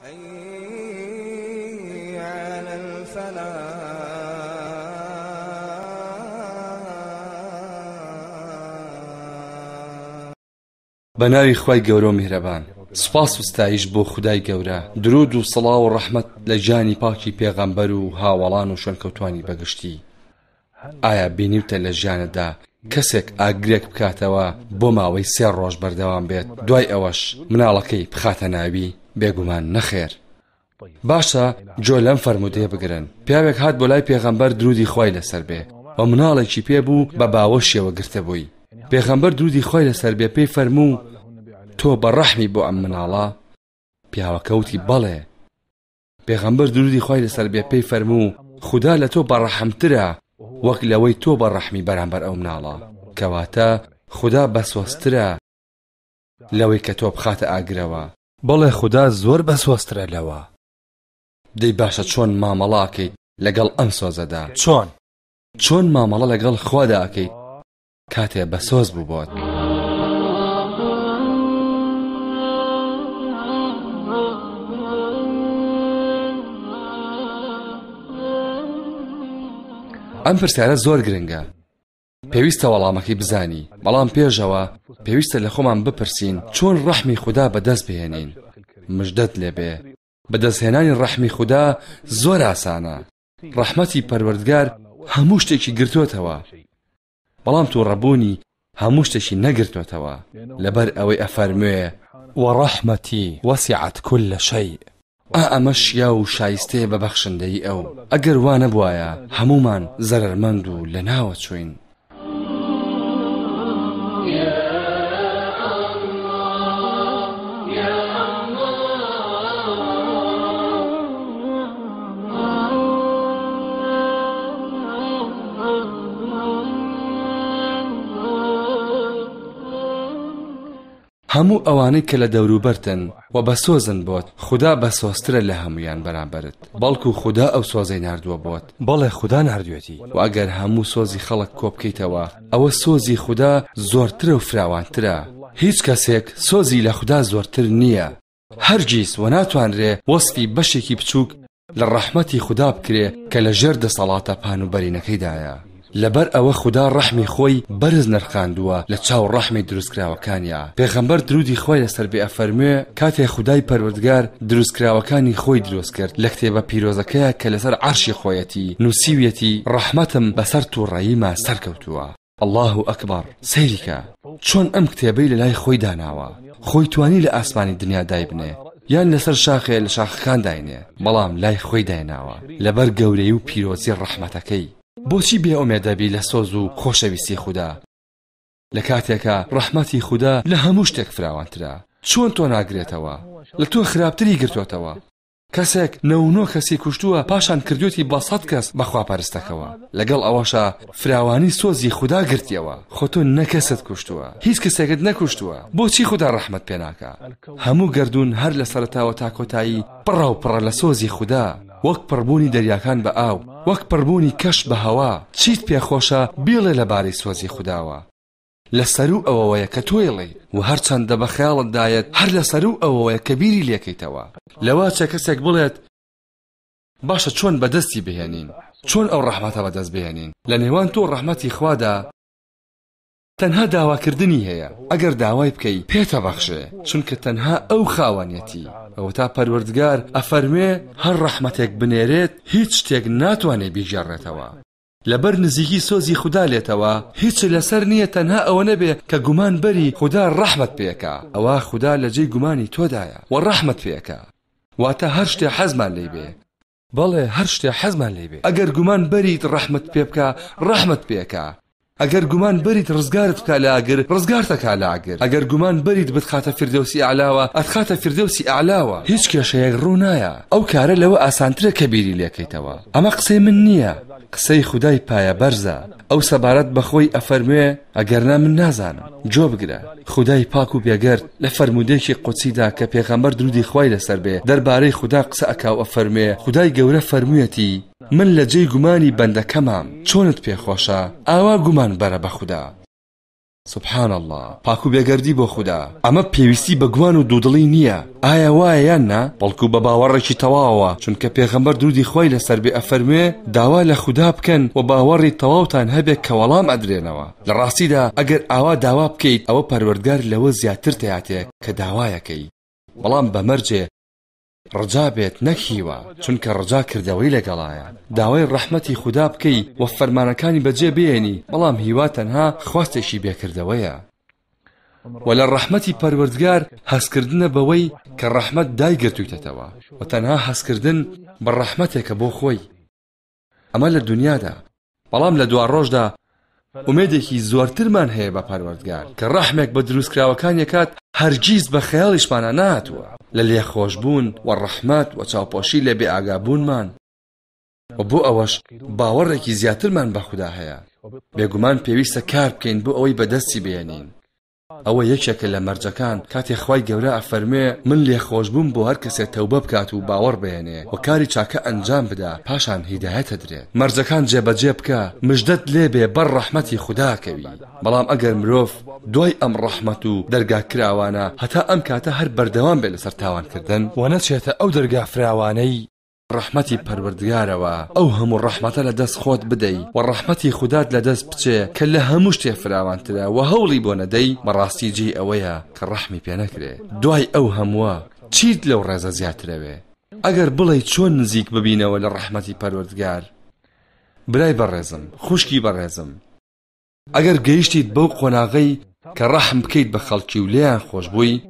حي على الفلاح. بناوی خوای گەورە و میهرەبان، سپاس و ستایش بۆ خودای گەورە، درود و سڵاو و ڕەحمەت لە جانی پاکی پێغەمبەر و هاوڵان و شوێنکەوتوانی بەگشتی. ئایا بینیوتە لە ژیانتدا کەسێک ئاگرێک بکاتەوە بۆ ماوەی 3 ڕۆژ بەردەوام بێت، دوای ئەوەش مناڵەکەی بخاتە ناوی؟ بێگومان نەخێر. باشە جۆ لەم فەرمودەیە بگرن. پیاوێک هات بۆ لای پێغەمبەر درودی خوای لەسەر بێ و مناڵێکی پێبوو بە باوەشیەوە گرتە بووی. پێغەمبەر درودی خوای لەسەر بێ پێی فەرموو تۆ بەڕەحمی بۆ ئەم مناڵە؟ پیاوەکەوتی بەڵێ. پێغەمبەر درودی خوای لەسەر بێ پێی فەرموو خوددا لە تۆ بەڕەحمترە وەک لەوەی تۆ بەڕەحمی بەرامبەر ئەو مناڵە، کەواتە خوددا بەسۆسترە لەوەی کە تۆ بخاتە ئاگرەوە. بەڵێ خوددا زۆر بەسۆسترە لەوە. دەی باشە چۆن مامەڵاکەیت لەگەڵ ئەم سۆزەدا؟ چۆن مامەڵە لەگەڵ خوادا ئەکەیت کاتێ بەسۆز بوو بۆت؟ ئەم پرسیارە زۆر گرنگە. پێویستە وەڵامەکەی بزانی، بەڵام پێشەوە پێویستە لە خۆمان بپرسین چۆن ڕەحمی خوددا بەدەست بهێنین. مژدەت لێبێ، بەدەستهێنانی ڕەحمی خوددا زۆر ئاسانە. ڕەحمەتی پەروەردگار هەموو شتێکی گرتوۆتەوە، بەڵام توو ڕەبوونی هەموو شتێکی نەگرتوۆتەوە، لەبەر ئەوەی ئەفەرموێ وەڕەحمەتی وەسیعەت كل شەیء. ئەمە شیا و شایستەیە بە بەخشندەی ئەو. ئەگەر وا نەبوایە هەمومان زەرەرمەند و لە ناوە چوین. هەموو ئەوانەی کە لە دەوروبەرتن و بەسۆزن بۆت، خوددا بەسۆزترە لە هەمویان بەرامبەرت، بەڵکو خوددا ئەو سۆزەی ناردووە بۆت. بەڵێ خوددا ناردوێتی. و ئەگەر هەموو سۆزی خەڵک کۆبکەیتەوە، ئەوە سۆزی خوددا زۆرترە و فراوانترە. هیچ کەسێک سۆزی لە خوددا زۆرتر نییە. هەرگیز و ناتوانرێ وەسفی بەشێکی بچووک لە ڕەحمەتی خوددا بکرێ کە لە ژێر دەسەڵاتە پان و بەرینەکەیدایە. لەبەر ئەوە خوددا ڕەحمی خۆی بەرز نرخاندووە لە چاو ڕەحمی دروستکراوەکانیە. پێغەمبەر درودی خۆی لەسەر بێ ئەفەرموێ کاتێ خودای پەروەردگار دروستکراوەکانی خۆی دروست کرد، لە کتێبە پیرۆزەکەیە کە لەسەر عەرشی خۆیەتی نووسیویەتی ڕەحمەتم بەسەر تووڕەییمە سەرکەوتووە. الله ئەکبەر. سەیریکە چۆن ئەم کتێبەی لە لای خۆی داناوە. خۆی توانی لە ئاسمانی دنیا دایبنێ یان لەسەر شاخێ لە شاخەکان داینێ، بەڵام لای خۆی دایناوە لەبەر گەورەی و پیرۆزی ڕەحمەتەکەی. بۆچی بێ ئومێدەبی لە سۆز و خۆشەویستی خوددا لە کاتێکە ڕەحمەتی خوددا لە هەموو شتێک فراوانترە؟ چۆن تۆ ناگرێتەوە؟ لە تۆ خراپتری گرتوۆتەوە. کەسێک 99 کەسی کوشتووە پاشان کردوێتی بە 100 کەس بەخواپەرستەکەەوە. لەگەڵ ئەوەشە فراوانی سۆزی خوددا گرتیەوە. خۆ تۆ نەکەست کوشتووە، هیچ کەسێکت نەکوشتووە. بۆچی خوددا ڕەحمەت پێ ناکا؟ هەموو گەردون هەر لە سەرەتاوە تا کۆتایی پڕە و پڕە لە سۆزی خوددا، وەک پڕبوونی دەریاکان بە ئاو، وەک پڕبوونی کەش بە هەوا. چیت پێخۆشە بیڵێ لەبارەی سۆزی خودداوە. لەسەر و ئەوەیە کە تۆیڵێ و هەرچەندە بە خەیاڵت دایەت هەر لەسەر و ئەوەیە کە بیری لێکەیتەوە. لەوا چە کەسێک بڵێت باشە چۆن بەدەستی بهێنین، چۆن ئەو ڕەحمەتە بەدەست بهێنین؟ لە نێوان تۆ ڕەحمەتی خوادا تەنها داواکردنی هەیە. ئەگەر داوای بکەی پێتە بەخشێ، چونکە تەنها ئەو خاوەنیەتی. ئەوە تا پەروەردگار ئەفەرمێ هەر ڕەحمەتێک بنێرێت هیچ شتێک ناتوانێ بیژێڕێتەوە. لەبەر نزیکی سۆزی خوددا لێتەوە هیچ لەسەر نییە تەنها ئەوە نەبێ کە گومان بەری خوددا ڕەحمەت پێکا. ئەوە خوددا لە جێی گومانی تۆدایە و ڕەحمەت پێکا، واتە هەر شتێ حەزمان لێ بێ. بەڵێ هەر شتێ حەزمان لێ بێ. ئەگەر گومان بەریت ڕەحمەت پێ بکە، ڕەحمەت پێکا. ئەگەر گومان بەریت ڕزگارت بکە لە ئاگر، ڕزگارتەکا لە ئاگر. ئەگەر گومان بەریت بتخاتە فردەوسی ئەعلاوە، ئەتخاتە فردەوسی ئەعلاوە. هیچ کێشەیەک ڕوو نایە. ئەو کارە لەوە ئاسانترە کە بیری لێکەیتەوە. ئەمە قسەی من نییە، قسەی خودای پایە بەرزە. ئەو سەبارەت بەخۆی ئەفەرموێ ئەگەرنا من نازانم. جۆ بگرە. خودای پاک و بێگەر لە فەرمودەیەکی قودسیدا کە پێغەمبەر درودی خوای لەسەر بێ دەربارەی خوددا قسە ئەکا و ئەفەرموێ خودای گەورە فەرموویەتی من لە جێی گومانی بەندەکەمام. چۆنت پێخۆشە ئاوا گومان بەرە بە خوددا. سبحان الله پاکو بێگەردی بۆ خوددا ئەمە پێویستی بە گوان و دوودڵی نییە ئایا وایە یان نا بەڵکو بە باوەڕێکی تەواوە چونکە پێغەمبەر درودی خۆی لەسەر بێ ئەفەرمێ داوا لە خوددا بکەن و باوەڕی تەواوتان هەبێت کە وەڵام ئەدرێنەوە لە ڕاستیدا ئەگەر ئاوا داوا بکەیت ئەوە پەروەردگار لەوە زیاتر تەیاتێ کە داوایەکەی بەڵام بەمەرجێ ڕجا بێت نەکیوە چونکە ڕجا کردەوەی لەگەڵایە داوای ڕەحمەتی خوددا بکەی و فەرمانەکانی بەجێ بێنی بەڵام هیوا تەنها خواستێکی بێکردەوەیە و لە ڕەحمەتی پەروەردگار هەستکردنە بەوەی کە ڕەحمەت دایگرتوویتەوە و تەنها هەستکردن بە ڕەحمەتێکە بۆ خۆی ئەمە لە دنیادا بەڵام لە دوا ڕۆژدا ئومێدێکی زۆرترمان هەیە بە پەروەردگار کە ڕەحمێک بە دروستکراوەکان یەکات هەرگیز بە خەیاڵیشمانە نهاتووە لە لێخۆشبوون و ڕەحمەت و چاوپۆشی لە بێئاگابوونمان و بۆ ئەوەش باوەڕێکی زیاترمان بە خوددا هەیە بێگومان پێویستە کار بکەین بۆ ئەوەی بەدەستی بێنین ئەوە یەکێکە لە مەرجەکان کاتێک خوای گەورە ئەفەرمێ من لێخۆشبووم بۆ هەر کەسێک تەوبە بکات و باوەڕ بێنێ و کاری چاکە ئەنجام بدا پاشان هیدایەتە درێت مەرجەکان جێبەجێ بکە مژدەت لێبێ بەر ڕەحمەتی خودداکەوی بەڵام ئەگەر مرۆڤ دوای ئەم ڕەحمەت و دەرگا کراوانە هەتا ئەم کاتە هەر بەردەوام بێ لەسەر تاوانکردن و نەچێتە ئەو دەرگا فراوانەی ڕەحمەتی پەروەردگارەوە ئەو هەموو ڕەحمەتە لە دەست خۆت بدەی و ڕەحمەتی خوددات لە دەست بچێ کە لە هەموو شتێ فراوانترە و هەوڵی بۆ نەدەی بەڕاستی جێی ئەوەیە کە ڕەحمی پێ نەکرێ دوای ئەو هەمووە چیت لەو ڕێزە زیاترەوێ ئەگەر بڵێ چۆن نزیک ببینەوە لە ڕەحمەتی پەروەردگار برای بەڕێزم خوشکی بەڕێزم ئەگەر گەیشتیت بەو قۆناغەی کە ڕەحم بکەیت بە خەڵکی و لێیان خۆشبووی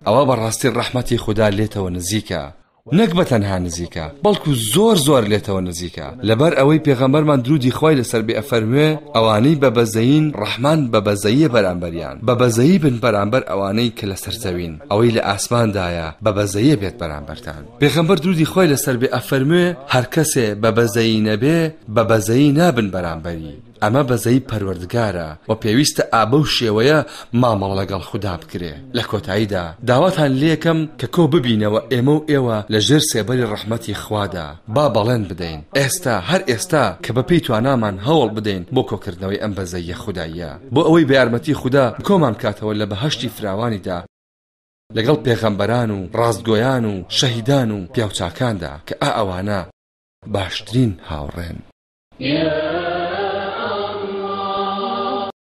ئەوە بەڕاستی ڕەحمەتی خوددا لێتەوە نزیکە نەک بە تەنها نزیکە بەڵکو زۆر لێتەوە نزیکە لەبەر ئەوەی پێغەمبەرمان درودی خۆی لەسەر بێ ئەفەرموێ ئەوانەی بە بەزەین ڕەحمان بە بەزەییە بەرامبەریان بە بەزەیی بن بەرامبەر ئەوانەی کە لەسەر زەوین ئەوەی لە ئاسماندایە بە بەزەییە بێت بەرامبەرتان پێغەمبەر درودی خۆی لەسەر بێ ئەفەرموێ هەر کەسێ بە بەزەیی نەبێ بە بەزەیی نابن بەرامبەری ئەمە بەزەی پەروەردگارە و پێویستە ئابە و شێوەیە مامەڵە لەگەڵ خوددا بکرێ لە کۆتاییدا داواتان لێکم کە کۆ ببینەوە ئێمە و ئێوە لە ژێر سێبەری ڕەحمەتی خوادا با بەڵێن بدەین ئێستا هەر ئێستا کە بە پێی توانامان هەوڵ بدەین بۆ کۆکردنەوەی ئەم بەزەیە خودداییە بۆ ئەوەی بە یارمەتی خوددا کۆمان کاتەوە لە بەهەشتی فراوانیدا لەگەڵ پێغەمبەران و ڕاستگۆیان و شەهیدان و پیاوچاکاندا کە ئەوانە باشترین هاوڕێن